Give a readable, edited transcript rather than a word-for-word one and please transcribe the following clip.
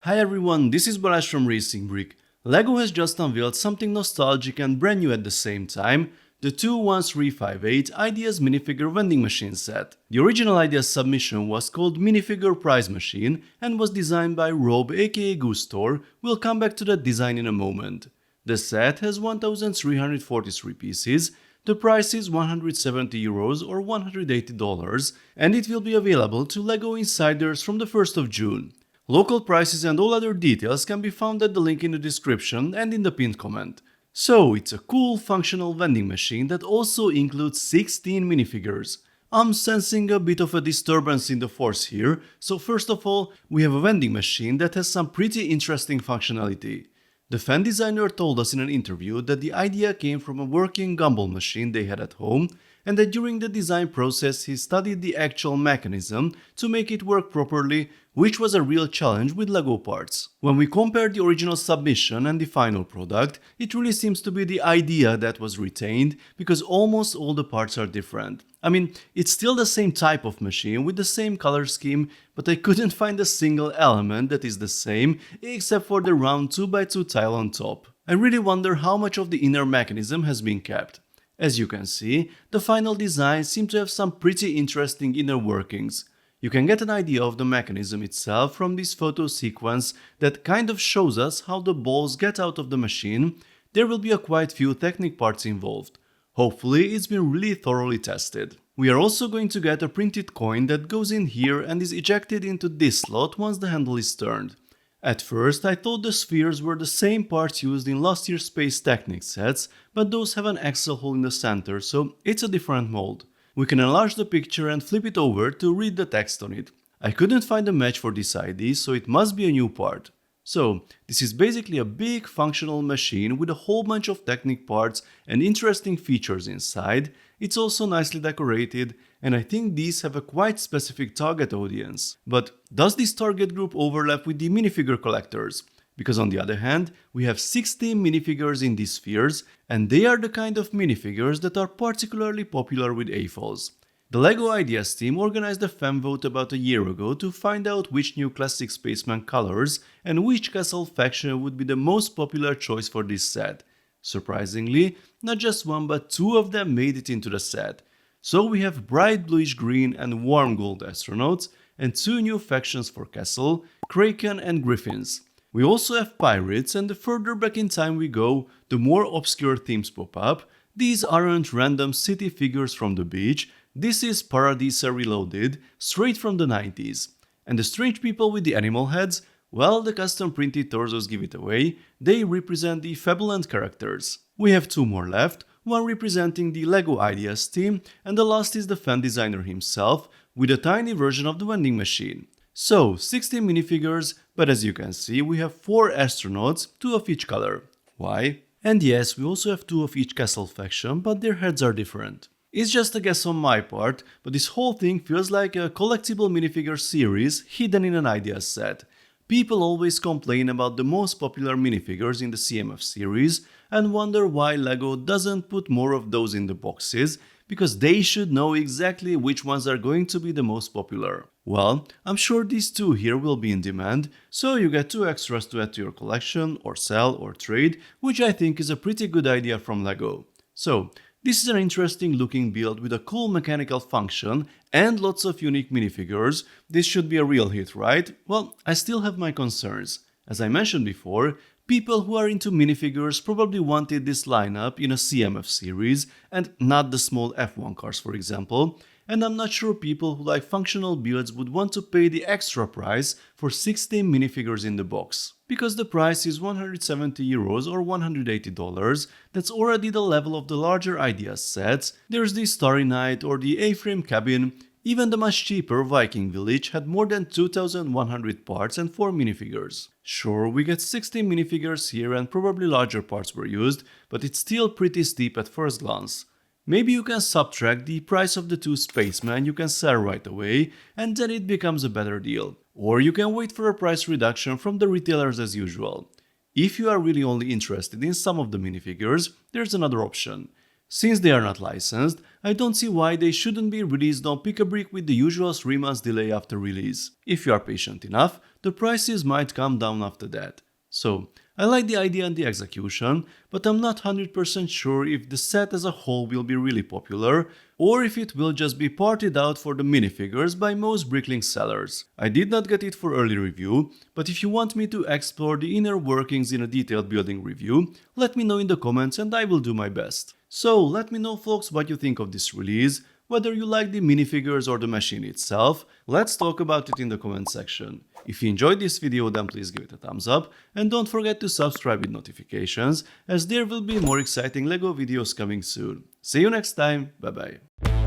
Hi everyone, this is Balazs from RacingBrick. LEGO has just unveiled something nostalgic and brand new at the same time, the 21358 Ideas Minifigure Vending Machine set. The original Ideas submission was called Minifigure Prize Machine and was designed by Rob aka Gustor. We'll come back to that design in a moment. The set has 1343 pieces, the price is €170 or $180, and it will be available to LEGO insiders from the 1st of June. Local prices and all other details can be found at the link in the description and in the pinned comment. So, it's a cool functional vending machine that also includes 16 minifigures. I'm sensing a bit of a disturbance in the force here, so first of all, we have a vending machine that has some pretty interesting functionality. The fan designer told us in an interview that the idea came from a working gumball machine they had at home, and that during the design process he studied the actual mechanism to make it work properly, which was a real challenge with LEGO parts. When we compare the original submission and the final product, it really seems to be the idea that was retained, because almost all the parts are different. I mean, it's still the same type of machine with the same color scheme, but I couldn't find a single element that is the same except for the round 2x2 tile on top. I really wonder how much of the inner mechanism has been kept. As you can see, the final design seems to have some pretty interesting inner workings. You can get an idea of the mechanism itself from this photo sequence that kind of shows us how the balls get out of the machine. There will be a quite few technic parts involved. Hopefully it's been really thoroughly tested. We are also going to get a printed coin that goes in here and is ejected into this slot once the handle is turned. At first I thought the spheres were the same parts used in last year's Space Technic sets, but those have an axle hole in the center, so it's a different mold. We can enlarge the picture and flip it over to read the text on it. I couldn't find a match for this ID, so it must be a new part. So, this is basically a big functional machine with a whole bunch of Technic parts and interesting features inside. It's also nicely decorated, and I think these have a quite specific target audience. But does this target group overlap with the minifigure collectors? Because on the other hand, we have 16 minifigures in these spheres, and they are the kind of minifigures that are particularly popular with AFOLs. The LEGO Ideas team organized a fan vote about a year ago to find out which new classic spaceman colors and which castle faction would be the most popular choice for this set. Surprisingly, not just one but two of them made it into the set. So we have bright bluish green and warm gold astronauts, and two new factions for castle, Kraken and Griffins. We also have pirates, and the further back in time we go, the more obscure themes pop up. These aren't random city figures from the beach. This is Paradisa Reloaded, straight from the 90s. And the strange people with the animal heads, well, the custom printed torsos give it away. They represent the Fabuland characters. We have two more left, one representing the LEGO Ideas team, and the last is the fan designer himself, with a tiny version of the vending machine. So, 16 minifigures, but as you can see, we have 4 astronauts, 2 of each color. Why? And yes, we also have 2 of each castle faction, but their heads are different. It's just a guess on my part, but this whole thing feels like a collectible minifigure series hidden in an Ideas set. People always complain about the most popular minifigures in the CMF series and wonder why LEGO doesn't put more of those in the boxes, because they should know exactly which ones are going to be the most popular. Well, I'm sure these two here will be in demand, so you get 2 extras to add to your collection, or sell, or trade, which I think is a pretty good idea from LEGO. So, this is an interesting looking build with a cool mechanical function and lots of unique minifigures. This should be a real hit, right? Well, I still have my concerns. As I mentioned before, people who are into minifigures probably wanted this lineup in a CMF series and not the small F1 cars, for example. And I'm not sure people who like functional builds would want to pay the extra price for 16 minifigures in the box. Because the price is €170 or $180, that's already the level of the larger Ideas sets. There's the Starry Night or the A-frame cabin. Even the much cheaper Viking Village had more than 2,100 parts and 4 minifigures. Sure, we get 16 minifigures here and probably larger parts were used, but it's still pretty steep at first glance. Maybe you can subtract the price of the 2 spacemen you can sell right away, and then it becomes a better deal. Or you can wait for a price reduction from the retailers as usual. If you are really only interested in some of the minifigures, there's another option. Since they are not licensed, I don't see why they shouldn't be released on Pick-a-Brick with the usual 3 months delay after release. If you are patient enough, the prices might come down after that. So, I like the idea and the execution, but I'm not 100% sure if the set as a whole will be really popular, or if it will just be partied out for the minifigures by most Bricklink sellers. I did not get it for early review, but if you want me to explore the inner workings in a detailed building review, let me know in the comments and I will do my best. So let me know folks what you think of this release, whether you like the minifigures or the machine itself. Let's talk about it in the comment section. If you enjoyed this video, then please give it a thumbs up and don't forget to subscribe with notifications, as there will be more exciting LEGO videos coming soon. See you next time, bye bye.